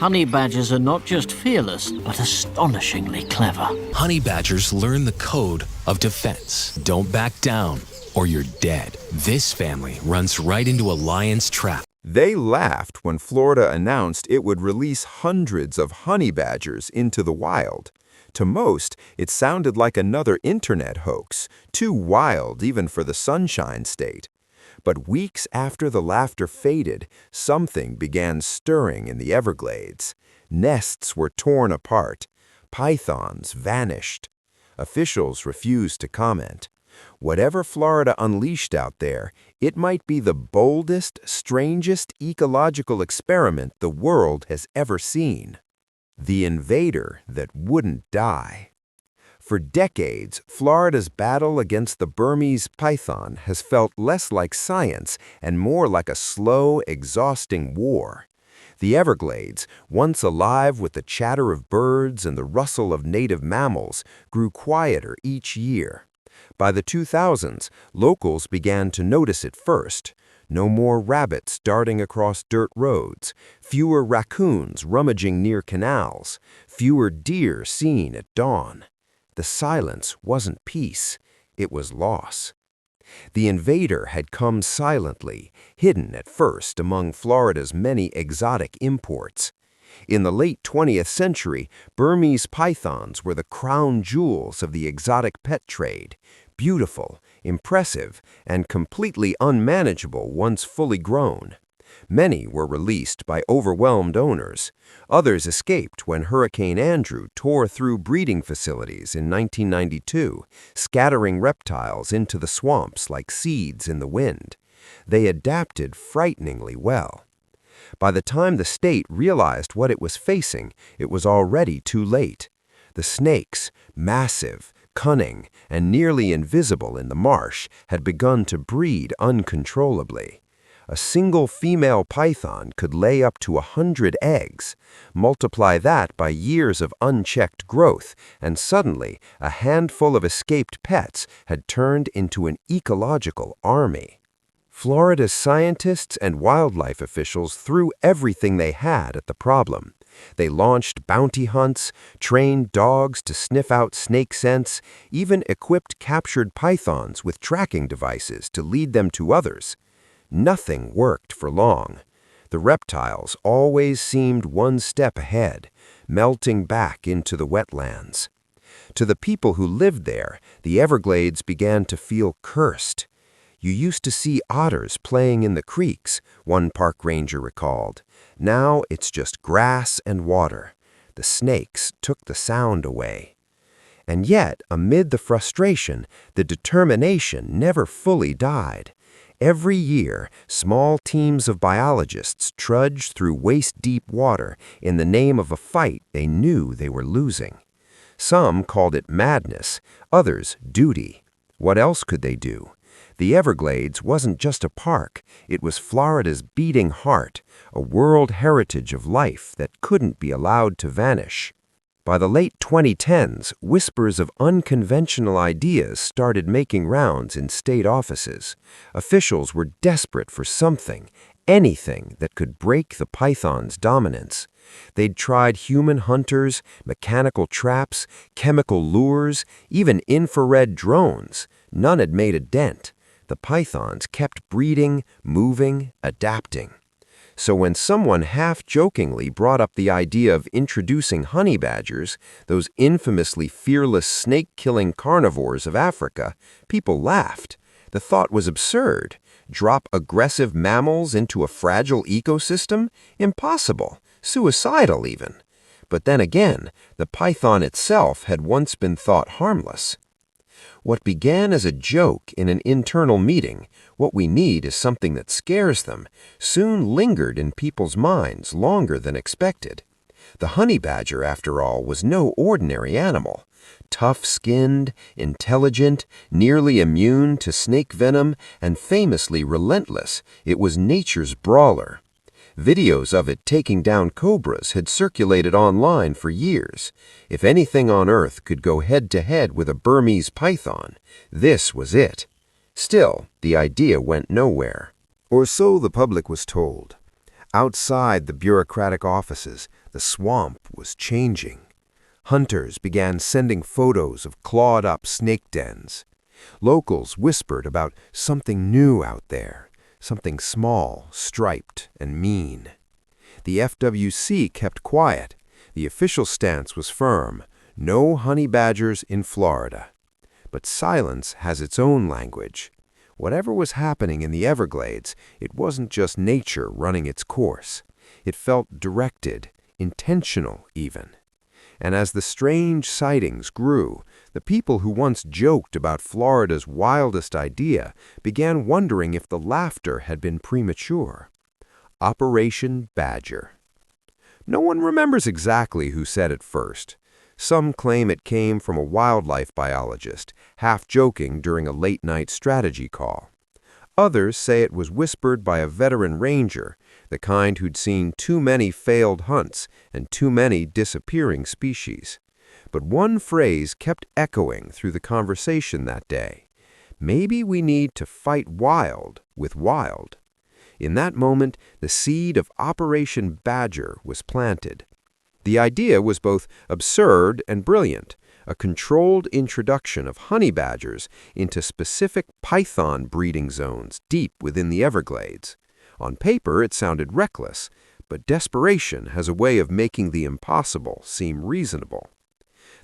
Honey badgers are not just fearless, but astonishingly clever. Honey badgers learn the code of defense. Don't back down, or you're dead. This family runs right into a lion's trap. They laughed when Florida announced it would release hundreds of honey badgers into the wild. To most, it sounded like another internet hoax, too wild even for the Sunshine State. But weeks after the laughter faded, something began stirring in the Everglades. Nests were torn apart. Pythons vanished. Officials refused to comment. Whatever Florida unleashed out there, it might be the boldest, strangest ecological experiment the world has ever seen. The invader that wouldn't die. For decades, Florida's battle against the Burmese python has felt less like science and more like a slow, exhausting war. The Everglades, once alive with the chatter of birds and the rustle of native mammals, grew quieter each year. By the 2000s, locals began to notice it first. No more rabbits darting across dirt roads, fewer raccoons rummaging near canals, fewer deer seen at dawn. The silence wasn't peace, it was loss. The invader had come silently, hidden at first among Florida's many exotic imports. In the late 20th century, Burmese pythons were the crown jewels of the exotic pet trade, beautiful, impressive, and completely unmanageable once fully grown. Many were released by overwhelmed owners. Others escaped when Hurricane Andrew tore through breeding facilities in 1992, scattering reptiles into the swamps like seeds in the wind. They adapted frighteningly well. By the time the state realized what it was facing, it was already too late. The snakes, massive, cunning, and nearly invisible in the marsh, had begun to breed uncontrollably. A single female python could lay up to 100 eggs. Multiply that by years of unchecked growth, and suddenly a handful of escaped pets had turned into an ecological army. Florida's scientists and wildlife officials threw everything they had at the problem. They launched bounty hunts, trained dogs to sniff out snake scents, even equipped captured pythons with tracking devices to lead them to others. Nothing worked for long. The reptiles always seemed one step ahead, melting back into the wetlands. To the people who lived there, the Everglades began to feel cursed. You used to see otters playing in the creeks, one park ranger recalled. Now it's just grass and water. The snakes took the sound away. And yet, amid the frustration, the determination never fully died. Every year, small teams of biologists trudged through waist-deep water in the name of a fight they knew they were losing. Some called it madness, others duty. What else could they do? The Everglades wasn't just a park, it was Florida's beating heart, a world heritage of life that couldn't be allowed to vanish. By the late 2010s, whispers of unconventional ideas started making rounds in state offices. Officials were desperate for something, anything that could break the python's dominance. They'd tried human hunters, mechanical traps, chemical lures, even infrared drones. None had made a dent. The pythons kept breeding, moving, adapting. So when someone half-jokingly brought up the idea of introducing honey badgers, those infamously fearless snake-killing carnivores of Africa, people laughed. The thought was absurd. Drop aggressive mammals into a fragile ecosystem? Impossible. Suicidal, even. But then again, the python itself had once been thought harmless. What began as a joke in an internal meeting, what we need is something that scares them, soon lingered in people's minds longer than expected. The honey badger, after all, was no ordinary animal. Tough-skinned, intelligent, nearly immune to snake venom, and famously relentless, it was nature's brawler. Videos of it taking down cobras had circulated online for years. If anything on Earth could go head-to-head with a Burmese python, this was it. Still, the idea went nowhere. Or so the public was told. Outside the bureaucratic offices, The swamp was changing. Hunters began sending photos of clawed-up snake dens. Locals whispered about something new out there, something small, striped, and mean. The FWC kept quiet. The official stance was firm: no honey badgers in Florida. But silence has its own language. Whatever was happening in the Everglades, it wasn't just nature running its course. It felt directed, intentional even. And as the strange sightings grew, the people who once joked about Florida's wildest idea began wondering if the laughter had been premature. Operation Badger. No one remembers exactly who said it first. Some claim it came from a wildlife biologist, half joking during a late-night strategy call. Others say it was whispered by a veteran ranger, the kind who'd seen too many failed hunts and too many disappearing species. But one phrase kept echoing through the conversation that day: maybe we need to fight wild with wild. In that moment, the seed of Operation Badger was planted. The idea was both absurd and brilliant: a controlled introduction of honey badgers into specific python breeding zones deep within the Everglades. On paper, it sounded reckless, but desperation has a way of making the impossible seem reasonable.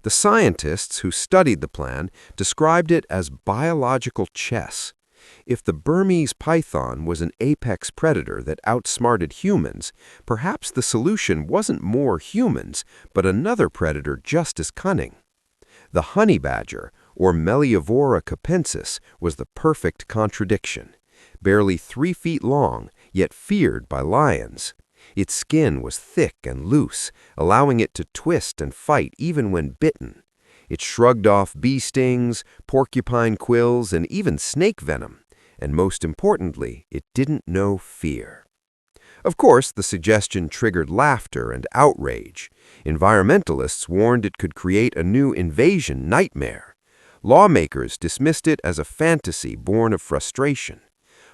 The scientists who studied the plan described it as biological chess. If the Burmese python was an apex predator that outsmarted humans, perhaps the solution wasn't more humans, but another predator just as cunning. The honey badger, or Meliavora capensis, was the perfect contradiction. Barely 3 feet long, yet feared by lions. Its skin was thick and loose, allowing it to twist and fight even when bitten. It shrugged off bee stings, porcupine quills, and even snake venom. And most importantly, it didn't know fear. Of course, the suggestion triggered laughter and outrage. Environmentalists warned it could create a new invasion nightmare. Lawmakers dismissed it as a fantasy born of frustration.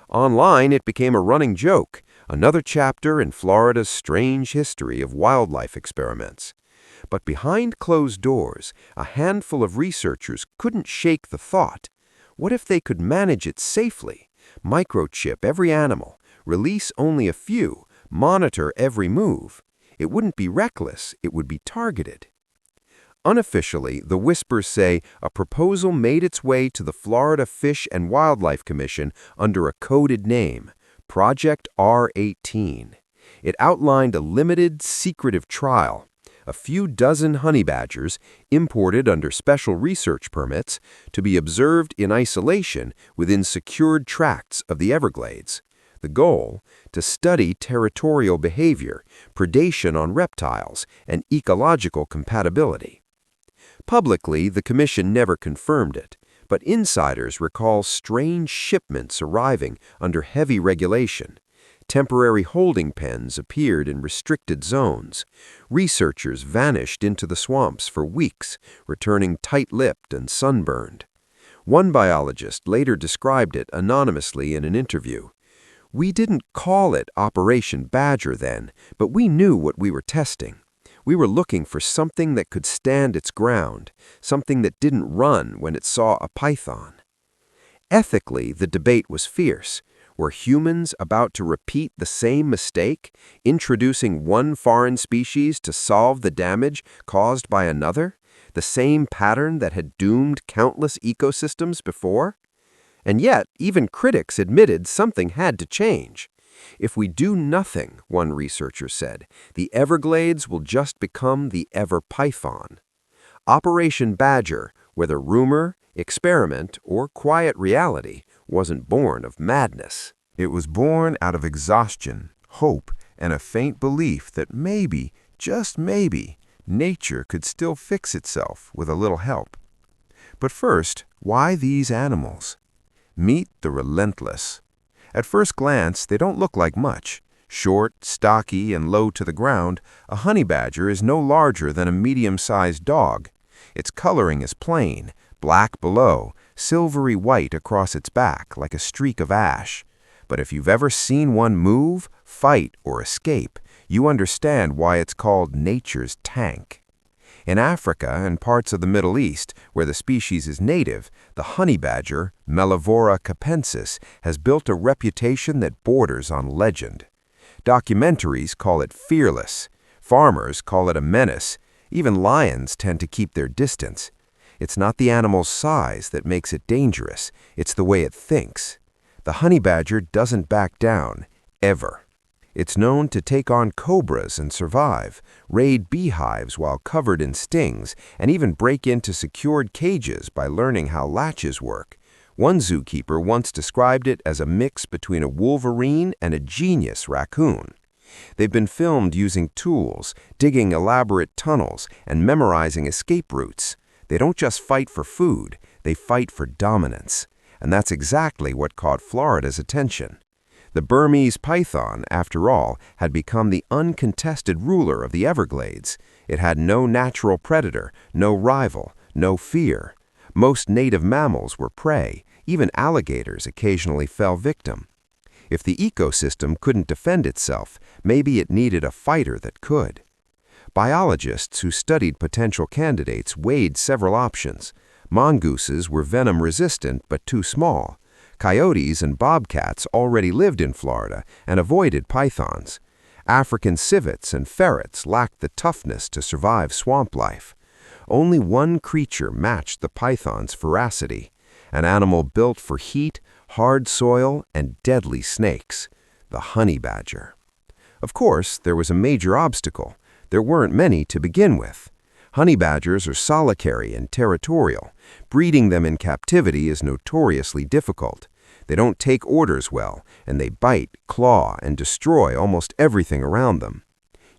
Online, it became a running joke, another chapter in Florida's strange history of wildlife experiments. But behind closed doors, a handful of researchers couldn't shake the thought: what if they could manage it safely, microchip every animal, release only a few, monitor every move? It wouldn't be reckless, it would be targeted. Unofficially, the whispers say a proposal made its way to the Florida Fish and Wildlife Commission under a coded name: Project R18. It outlined a limited, secretive trial: a few dozen honey badgers, imported under special research permits, to be observed in isolation within secured tracts of the Everglades. The goal: to study territorial behavior, predation on reptiles, and ecological compatibility. Publicly, the commission never confirmed it, but insiders recall strange shipments arriving under heavy regulation. Temporary holding pens appeared in restricted zones. Researchers vanished into the swamps for weeks, returning tight-lipped and sunburned. One biologist later described it anonymously in an interview: "We didn't call it Operation Badger then, but we knew what we were testing. We were looking for something that could stand its ground, something that didn't run when it saw a python." Ethically, the debate was fierce. Were humans about to repeat the same mistake, introducing one foreign species to solve the damage caused by another, the same pattern that had doomed countless ecosystems before? And yet, even critics admitted something had to change. If we do nothing, one researcher said, the Everglades will just become the ever-python. Operation Badger, whether rumor, experiment, or quiet reality, wasn't born of madness. It was born out of exhaustion, hope, and a faint belief that maybe, just maybe, nature could still fix itself with a little help. But first, why these animals? Meet the relentless. At first glance, they don't look like much. Short, stocky, and low to the ground, a honey badger is no larger than a medium-sized dog. Its coloring is plain, black below, silvery white across its back like a streak of ash. But if you've ever seen one move, fight, or escape, you understand why it's called nature's tank. In Africa and parts of the Middle East, where the species is native, the honey badger, Mellivora capensis, has built a reputation that borders on legend. Documentaries call it fearless. Farmers call it a menace. Even lions tend to keep their distance. It's not the animal's size that makes it dangerous, it's the way it thinks. The honey badger doesn't back down, ever. It's known to take on cobras and survive, raid beehives while covered in stings, and even break into secured cages by learning how latches work. One zookeeper once described it as a mix between a wolverine and a genius raccoon. They've been filmed using tools, digging elaborate tunnels, and memorizing escape routes. They don't just fight for food, they fight for dominance. And that's exactly what caught Florida's attention. The Burmese python, after all, had become the uncontested ruler of the Everglades. It had no natural predator, no rival, no fear. Most native mammals were prey. Even alligators occasionally fell victim. If the ecosystem couldn't defend itself, maybe it needed a fighter that could. Biologists who studied potential candidates weighed several options. Mongooses were venom-resistant but too small. Coyotes and bobcats already lived in Florida and avoided pythons. African civets and ferrets lacked the toughness to survive swamp life. Only one creature matched the python's ferocity, an animal built for heat, hard soil, and deadly snakes, the honey badger. Of course, there was a major obstacle. There weren't many to begin with. Honey badgers are solitary and territorial. Breeding them in captivity is notoriously difficult. They don't take orders well, and they bite, claw, and destroy almost everything around them.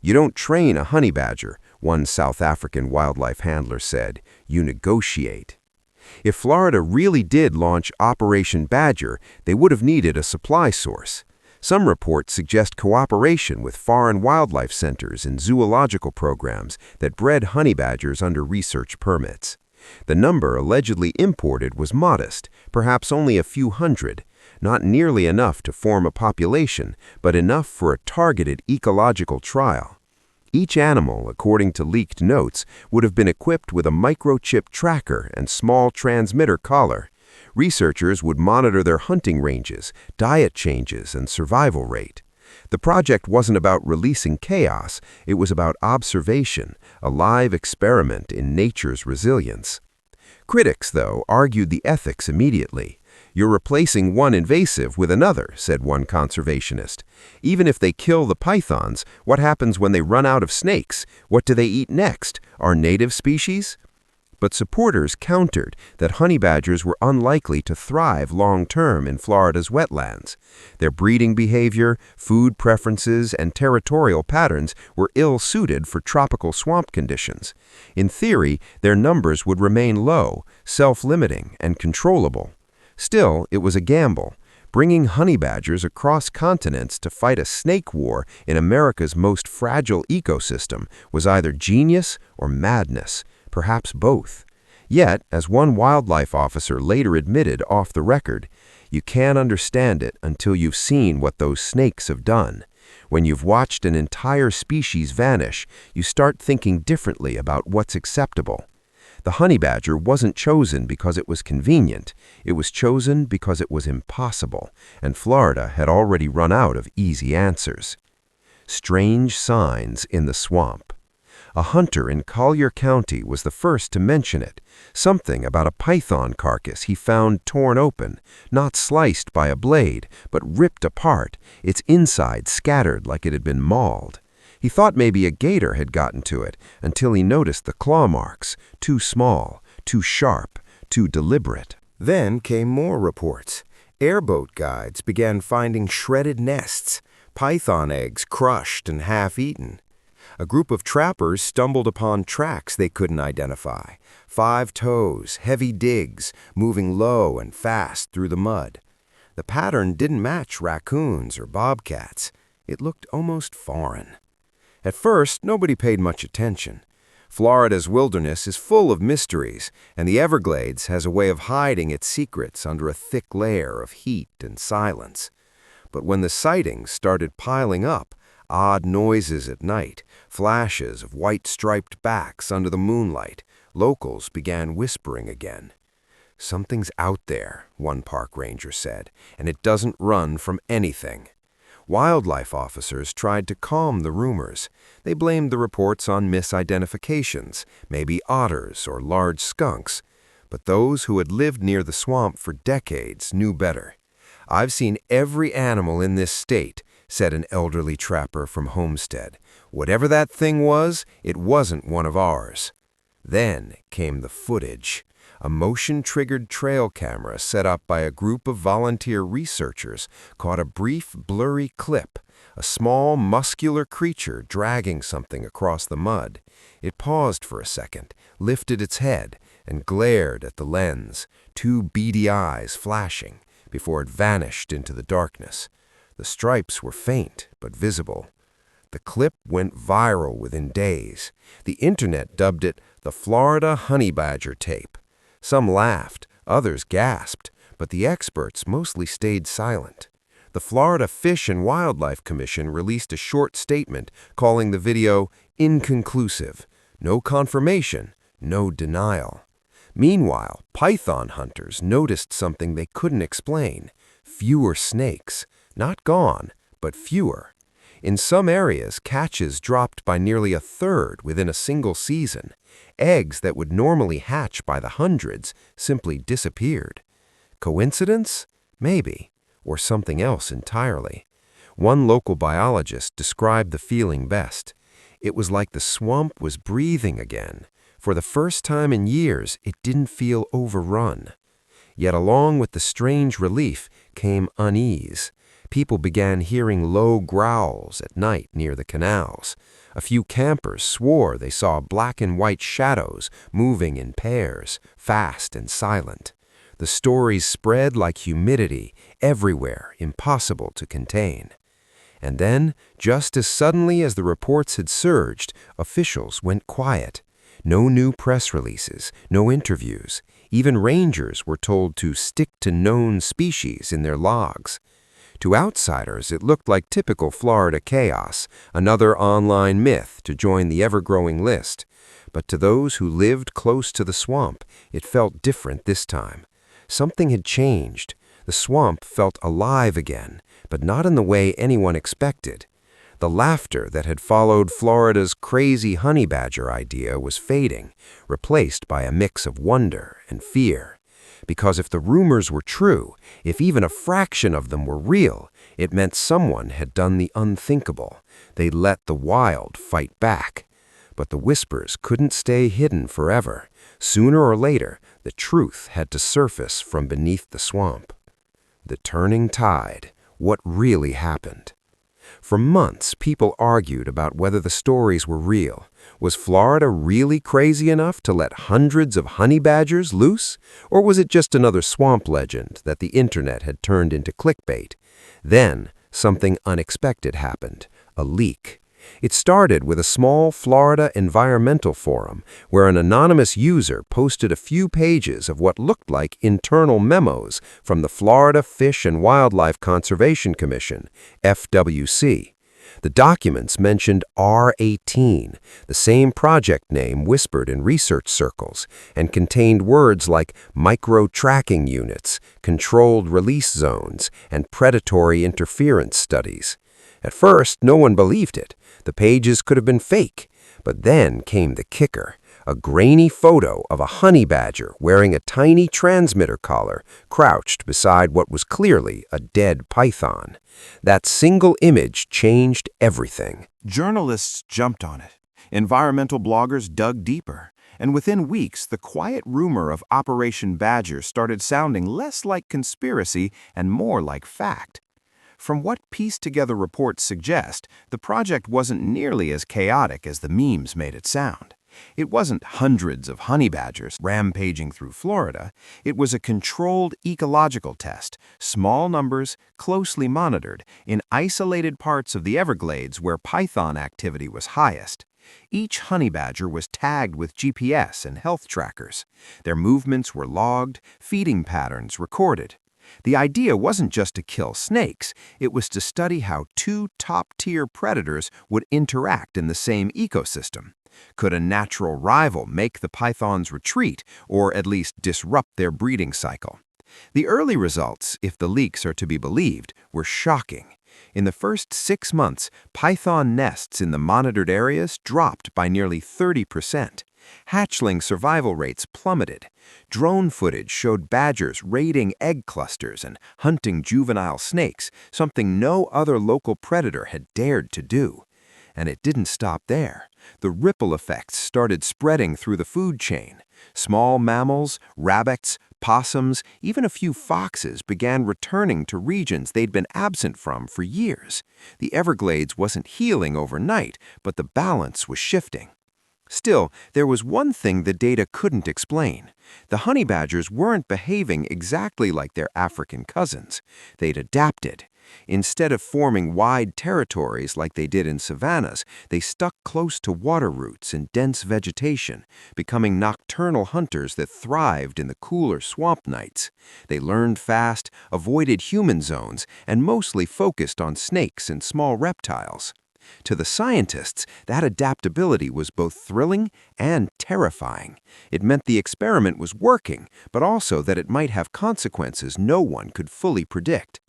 You don't train a honey badger, one South African wildlife handler said. You negotiate. If Florida really did launch Operation Badger, they would have needed a supply source. Some reports suggest cooperation with foreign wildlife centers and zoological programs that bred honey badgers under research permits. The number allegedly imported was modest, perhaps only a few hundred, not nearly enough to form a population, but enough for a targeted ecological trial. Each animal, according to leaked notes, would have been equipped with a microchip tracker and small transmitter collar. Researchers would monitor their hunting ranges, diet changes, and survival rate. The project wasn't about releasing chaos, it was about observation, a live experiment in nature's resilience. Critics, though, argued the ethics immediately. You're replacing one invasive with another, said one conservationist. Even if they kill the pythons, what happens when they run out of snakes? What do they eat next? Our native species? But supporters countered that honey badgers were unlikely to thrive long-term in Florida's wetlands. Their breeding behavior, food preferences, and territorial patterns were ill-suited for tropical swamp conditions. In theory, their numbers would remain low, self-limiting, and controllable. Still, it was a gamble. Bringing honey badgers across continents to fight a snake war in America's most fragile ecosystem was either genius or madness. Perhaps both. Yet, as one wildlife officer later admitted off the record, you can't understand it until you've seen what those snakes have done. When you've watched an entire species vanish, you start thinking differently about what's acceptable. The honey badger wasn't chosen because it was convenient. It was chosen because it was impossible, and Florida had already run out of easy answers. Strange signs in the swamp. A hunter in Collier County was the first to mention it, something about a python carcass he found torn open, not sliced by a blade, but ripped apart, its inside scattered like it had been mauled. He thought maybe a gator had gotten to it until he noticed the claw marks, too small, too sharp, too deliberate. Then came more reports. Airboat guides began finding shredded nests, python eggs crushed and half-eaten. A group of trappers stumbled upon tracks they couldn't identify. 5 toes, heavy digs, moving low and fast through the mud. The pattern didn't match raccoons or bobcats. It looked almost foreign. At first, nobody paid much attention. Florida's wilderness is full of mysteries, and the Everglades has a way of hiding its secrets under a thick layer of heat and silence. But when the sightings started piling up, odd noises at night, flashes of white-striped backs under the moonlight. Locals began whispering again. "Something's out there," one park ranger said, "and it doesn't run from anything." Wildlife officers tried to calm the rumors. They blamed the reports on misidentifications, maybe otters or large skunks. But those who had lived near the swamp for decades knew better. "I've seen every animal in this state," said an elderly trapper from Homestead. "Whatever that thing was, it wasn't one of ours." Then came the footage. A motion-triggered trail camera set up by a group of volunteer researchers caught a brief, blurry clip, a small, muscular creature dragging something across the mud. It paused for a second, lifted its head, and glared at the lens, two beady eyes flashing, before it vanished into the darkness. The stripes were faint but visible. The clip went viral within days. The internet dubbed it the Florida honey badger tape. Some laughed, others gasped, but the experts mostly stayed silent. The Florida Fish and Wildlife Commission released a short statement calling the video inconclusive. No confirmation, no denial. Meanwhile, python hunters noticed something they couldn't explain. Fewer snakes. Not gone, but fewer. In some areas, catches dropped by nearly a third within a single season. Eggs that would normally hatch by the hundreds simply disappeared. Coincidence? Maybe. Or something else entirely. One local biologist described the feeling best. It was like the swamp was breathing again. For the first time in years, it didn't feel overrun. Yet along with the strange relief came unease. People began hearing low growls at night near the canals. A few campers swore they saw black and white shadows moving in pairs, fast and silent. The stories spread like humidity, everywhere, impossible to contain. And then, just as suddenly as the reports had surged, officials went quiet. No new press releases, no interviews. Even rangers were told to stick to known species in their logs. To outsiders, it looked like typical Florida chaos, another online myth to join the ever-growing list. But to those who lived close to the swamp, it felt different this time. Something had changed. The swamp felt alive again, but not in the way anyone expected. The laughter that had followed Florida's crazy honey badger idea was fading, replaced by a mix of wonder and fear. Because if the rumors were true, if even a fraction of them were real, it meant someone had done the unthinkable. They'd let the wild fight back. But the whispers couldn't stay hidden forever. Sooner or later, the truth had to surface from beneath the swamp. The turning tide. What really happened? For months, people argued about whether the stories were real. Was Florida really crazy enough to let hundreds of honey badgers loose? Or was it just another swamp legend that the internet had turned into clickbait? Then, something unexpected happened. A leak. It started with a small Florida environmental forum where an anonymous user posted a few pages of what looked like internal memos from the Florida Fish and Wildlife Conservation Commission, FWC. The documents mentioned R18, the same project name whispered in research circles, and contained words like micro-tracking units, controlled release zones, and predatory interference studies. At first, no one believed it. The pages could have been fake. But then came the kicker, a grainy photo of a honey badger wearing a tiny transmitter collar crouched beside what was clearly a dead python. That single image changed everything. Journalists jumped on it. Environmental bloggers dug deeper. And within weeks, the quiet rumor of Operation Badger started sounding less like conspiracy and more like fact. From what pieced-together reports suggest, the project wasn't nearly as chaotic as the memes made it sound. It wasn't hundreds of honey badgers rampaging through Florida. It was a controlled ecological test, small numbers, closely monitored, in isolated parts of the Everglades where python activity was highest. Each honey badger was tagged with GPS and health trackers. Their movements were logged, feeding patterns recorded. The idea wasn't just to kill snakes, it was to study how two top-tier predators would interact in the same ecosystem. Could a natural rival make the pythons retreat, or at least disrupt their breeding cycle? The early results, if the leaks are to be believed, were shocking. In the first 6 months, python nests in the monitored areas dropped by nearly 30%. Hatchling survival rates plummeted. Drone footage showed badgers raiding egg clusters and hunting juvenile snakes, something no other local predator had dared to do. And it didn't stop there. The ripple effects started spreading through the food chain. Small mammals, rabbits, possums, even a few foxes began returning to regions they'd been absent from for years. The Everglades wasn't healing overnight, but the balance was shifting. Still, there was one thing the data couldn't explain. The honey badgers weren't behaving exactly like their African cousins. They'd adapted. Instead of forming wide territories like they did in savannas, they stuck close to water roots and dense vegetation, becoming nocturnal hunters that thrived in the cooler swamp nights. They learned fast, avoided human zones, and mostly focused on snakes and small reptiles. To the scientists, that adaptability was both thrilling and terrifying. It meant the experiment was working, but also that it might have consequences no one could fully predict.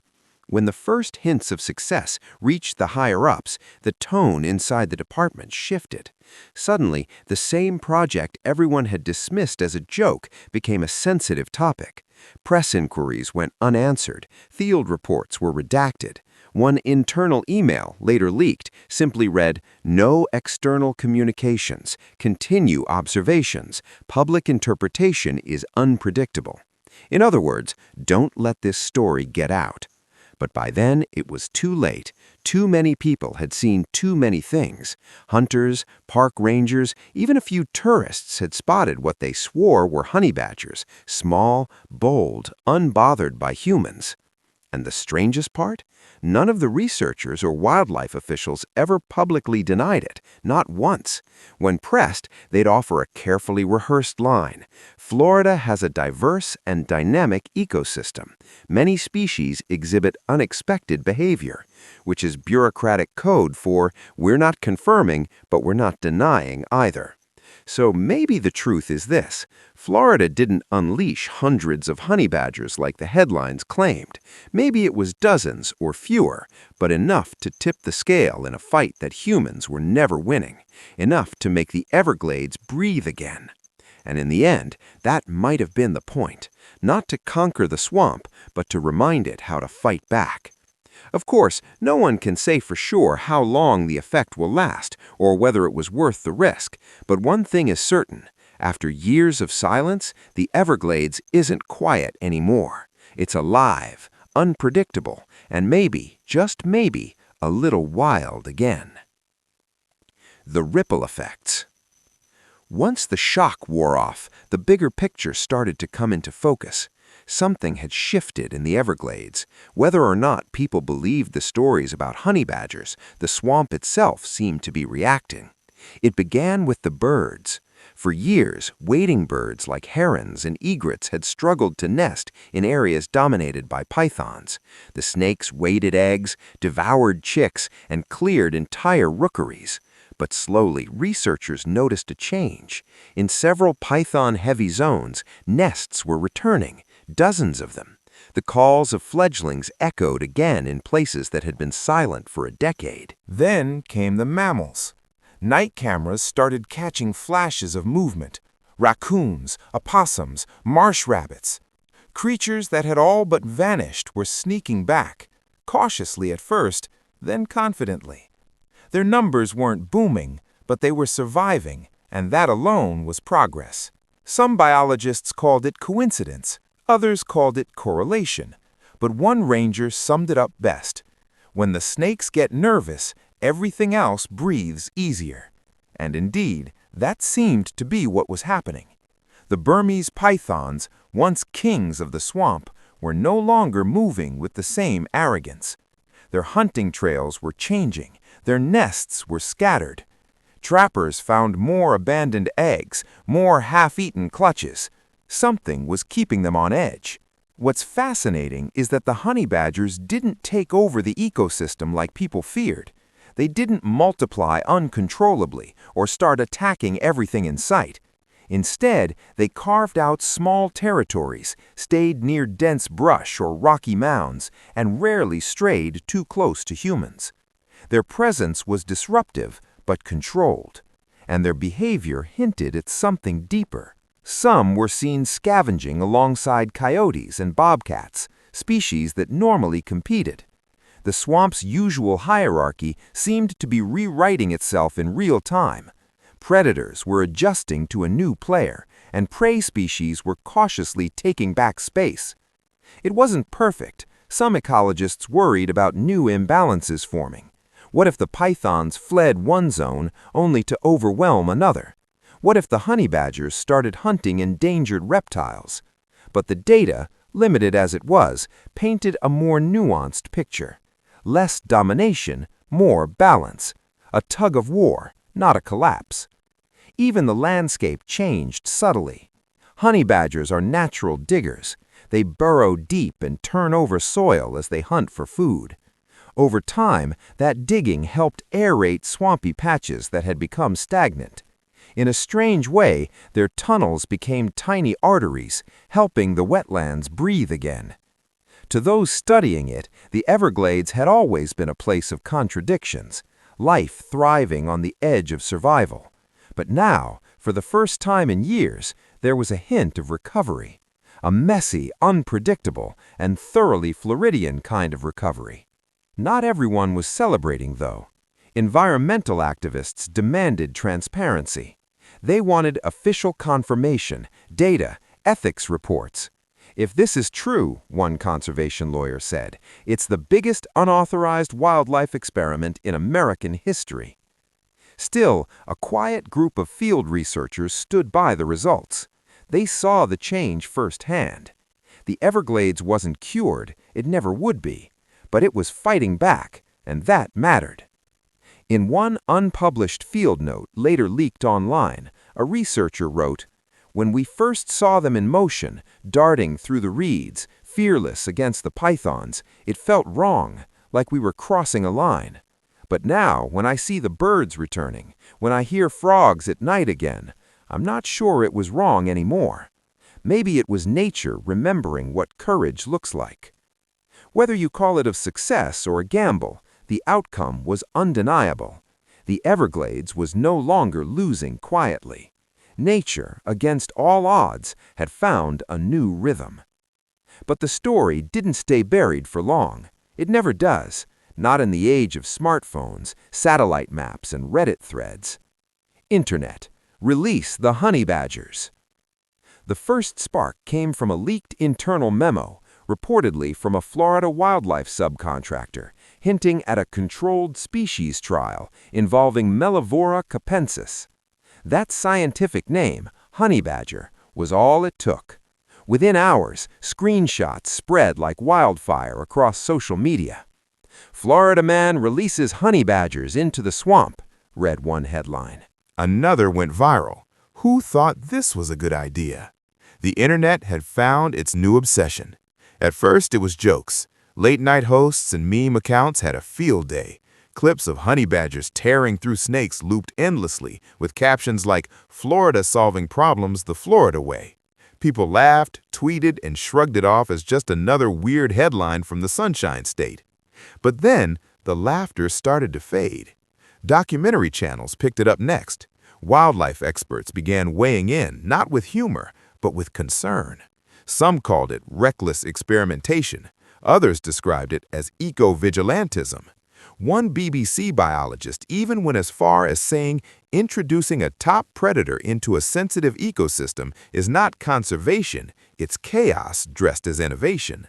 When the first hints of success reached the higher-ups, the tone inside the department shifted. Suddenly, the same project everyone had dismissed as a joke became a sensitive topic. Press inquiries went unanswered. Field reports were redacted. One internal email, later leaked, simply read, "No external communications. Continue observations. Public interpretation is unpredictable." In other words, don't let this story get out. But by then, it was too late. Too many people had seen too many things. Hunters, park rangers, even a few tourists had spotted what they swore were honey badgers, small, bold, unbothered by humans. And the strangest part? None of the researchers or wildlife officials ever publicly denied it, not once. When pressed, they'd offer a carefully rehearsed line. Florida has a diverse and dynamic ecosystem. Many species exhibit unexpected behavior, which is bureaucratic code for we're not confirming, but we're not denying either. So maybe the truth is this: Florida didn't unleash hundreds of honey badgers like the headlines claimed. Maybe it was dozens or fewer, but enough to tip the scale in a fight that humans were never winning, enough to make the Everglades breathe again. And in the end, that might have been the point, not to conquer the swamp, but to remind it how to fight back. Of course, no one can say for sure how long the effect will last or whether it was worth the risk, but one thing is certain. After years of silence, the Everglades isn't quiet anymore. It's alive, unpredictable, and maybe, just maybe, a little wild again. The ripple effects. Once the shock wore off, the bigger picture started to come into focus. Something had shifted in the Everglades. Whether or not people believed the stories about honey badgers, the swamp itself seemed to be reacting. It began with the birds. For years, wading birds like herons and egrets had struggled to nest in areas dominated by pythons. The snakes waded eggs, devoured chicks, and cleared entire rookeries. But slowly, researchers noticed a change. In several python-heavy zones, nests were returning. Dozens of them. The calls of fledglings echoed again in places that had been silent for a decade. Then came the mammals. Night cameras started catching flashes of movement. Raccoons, opossums, marsh rabbits. Creatures that had all but vanished were sneaking back, cautiously at first, then confidently. Their numbers weren't booming, but they were surviving, and that alone was progress. Some biologists called it coincidence. Others called it correlation, but one ranger summed it up best. When the snakes get nervous, everything else breathes easier. And indeed, that seemed to be what was happening. The Burmese pythons, once kings of the swamp, were no longer moving with the same arrogance. Their hunting trails were changing, their nests were scattered. Trappers found more abandoned eggs, more half-eaten clutches. Something was keeping them on edge. What's fascinating is that the honey badgers didn't take over the ecosystem like people feared. They didn't multiply uncontrollably or start attacking everything in sight. Instead, they carved out small territories, stayed near dense brush or rocky mounds, and rarely strayed too close to humans. Their presence was disruptive but controlled, and their behavior hinted at something deeper. Some were seen scavenging alongside coyotes and bobcats, species that normally competed. The swamp's usual hierarchy seemed to be rewriting itself in real time. Predators were adjusting to a new player, and prey species were cautiously taking back space. It wasn't perfect. Some ecologists worried about new imbalances forming. What if the pythons fled one zone only to overwhelm another? What if the honey badgers started hunting endangered reptiles? But the data, limited as it was, painted a more nuanced picture. Less domination, more balance. A tug of war, not a collapse. Even the landscape changed subtly. Honey badgers are natural diggers. They burrow deep and turn over soil as they hunt for food. Over time, that digging helped aerate swampy patches that had become stagnant. In a strange way, their tunnels became tiny arteries, helping the wetlands breathe again. To those studying it, the Everglades had always been a place of contradictions, life thriving on the edge of survival. But now, for the first time in years, there was a hint of recovery. A messy, unpredictable, and thoroughly Floridian kind of recovery. Not everyone was celebrating, though. Environmental activists demanded transparency. They wanted official confirmation, data, ethics reports. If this is true, one conservation lawyer said, it's the biggest unauthorized wildlife experiment in American history. Still, a quiet group of field researchers stood by the results. They saw the change firsthand. The Everglades wasn't cured, it never would be, but it was fighting back, and that mattered. In one unpublished field note later leaked online, a researcher wrote, "When we first saw them in motion, darting through the reeds, fearless against the pythons, it felt wrong, like we were crossing a line. But now, when I see the birds returning, when I hear frogs at night again, I'm not sure it was wrong anymore. Maybe it was nature remembering what courage looks like." Whether you call it a success or a gamble, the outcome was undeniable. The Everglades was no longer losing quietly. Nature, against all odds, had found a new rhythm. But the story didn't stay buried for long. It never does. Not in the age of smartphones, satellite maps, and Reddit threads. Internet. Release the honey badgers. The first spark came from a leaked internal memo, reportedly from a Florida wildlife subcontractor, hinting at a controlled species trial involving Mellivora capensis. That scientific name, honey badger, was all it took. Within hours, screenshots spread like wildfire across social media. "Florida man releases honey badgers into the swamp," read one headline. Another went viral. Who thought this was a good idea? The internet had found its new obsession. At first, it was jokes. Late-night hosts and meme accounts had a field day. Clips of honey badgers tearing through snakes looped endlessly, with captions like, "Florida solving problems the Florida way." People laughed, tweeted, and shrugged it off as just another weird headline from the Sunshine State. But then, the laughter started to fade. Documentary channels picked it up next. Wildlife experts began weighing in, not with humor, but with concern. Some called it reckless experimentation. Others described it as eco-vigilantism. One BBC biologist even went as far as saying introducing a top predator into a sensitive ecosystem is not conservation, it's chaos dressed as innovation.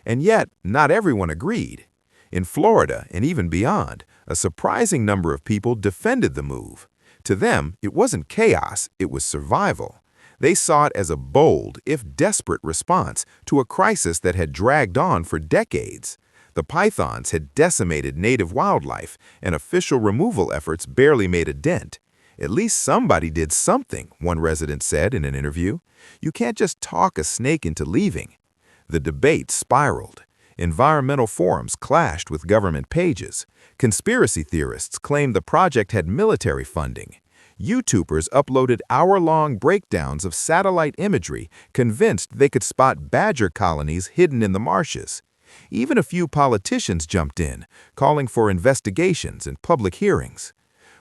And yet, not everyone agreed. In Florida, and even beyond, a surprising number of people defended the move. To them, it wasn't chaos, it was survival. They saw it as a bold, if desperate, response to a crisis that had dragged on for decades. The pythons had decimated native wildlife, and official removal efforts barely made a dent. "At least somebody did something," one resident said in an interview. "You can't just talk a snake into leaving." The debate spiraled. Environmental forums clashed with government pages. Conspiracy theorists claimed the project had military funding. YouTubers uploaded hour-long breakdowns of satellite imagery, convinced they could spot badger colonies hidden in the marshes. Even a few politicians jumped in, calling for investigations and public hearings.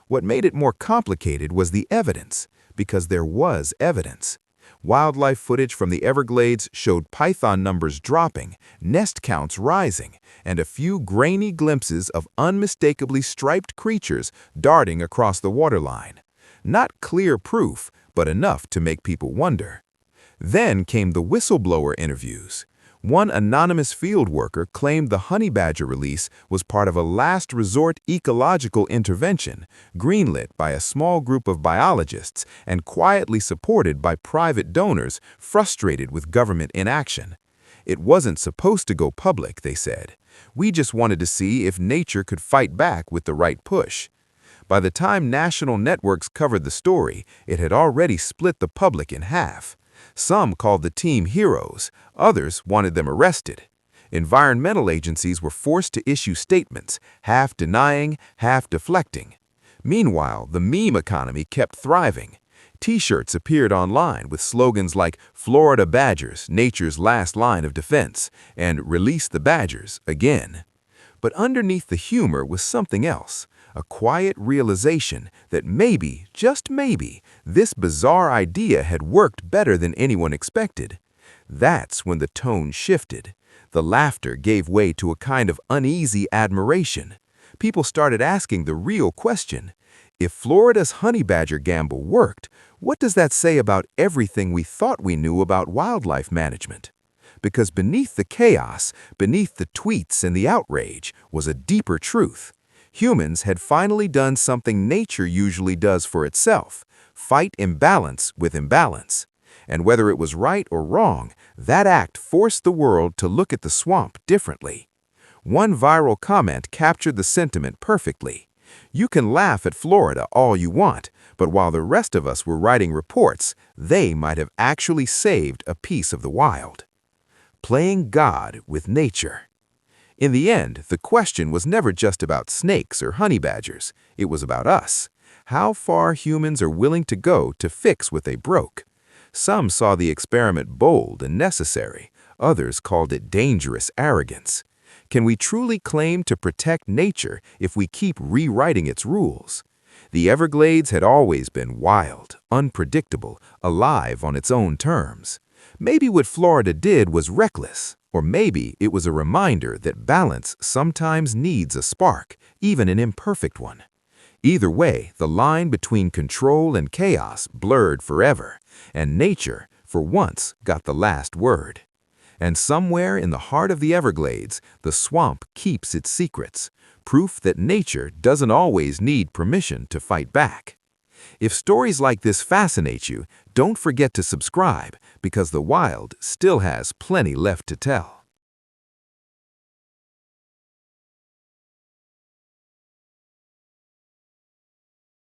What made it more complicated was the evidence, because there was evidence. Wildlife footage from the Everglades showed python numbers dropping, nest counts rising, and a few grainy glimpses of unmistakably striped creatures darting across the waterline. Not clear proof, but enough to make people wonder. Then came the whistleblower interviews. One anonymous field worker claimed the honey badger release was part of a last resort ecological intervention, greenlit by a small group of biologists and quietly supported by private donors frustrated with government inaction. It wasn't supposed to go public, they said. We just wanted to see if nature could fight back with the right push. By the time national networks covered the story, it had already split the public in half. Some called the team heroes, others wanted them arrested. Environmental agencies were forced to issue statements, half denying, half deflecting. Meanwhile, the meme economy kept thriving. T-shirts appeared online with slogans like "Florida Badgers, nature's last line of defense," and "Release the Badgers, again." But underneath the humor was something else. A quiet realization that maybe, just maybe, this bizarre idea had worked better than anyone expected. That's when the tone shifted. The laughter gave way to a kind of uneasy admiration. People started asking the real question. If Florida's honey badger gamble worked, what does that say about everything we thought we knew about wildlife management? Because beneath the chaos, beneath the tweets and the outrage, was a deeper truth. Humans had finally done something nature usually does for itself: fight imbalance with imbalance. And whether it was right or wrong, that act forced the world to look at the swamp differently. One viral comment captured the sentiment perfectly. You can laugh at Florida all you want, but while the rest of us were writing reports, they might have actually saved a piece of the wild. Playing God with nature. In the end, the question was never just about snakes or honey badgers. It was about us. How far humans are willing to go to fix what they broke. Some saw the experiment bold and necessary. Others called it dangerous arrogance. Can we truly claim to protect nature if we keep rewriting its rules? The Everglades had always been wild, unpredictable, alive on its own terms. Maybe what Florida did was reckless, or maybe it was a reminder that balance sometimes needs a spark, even an imperfect one. Either way, the line between control and chaos blurred forever, and nature, for once, got the last word. And somewhere in the heart of the Everglades, the swamp keeps its secrets, proof that nature doesn't always need permission to fight back. If stories like this fascinate you, don't forget to subscribe, because the wild still has plenty left to tell.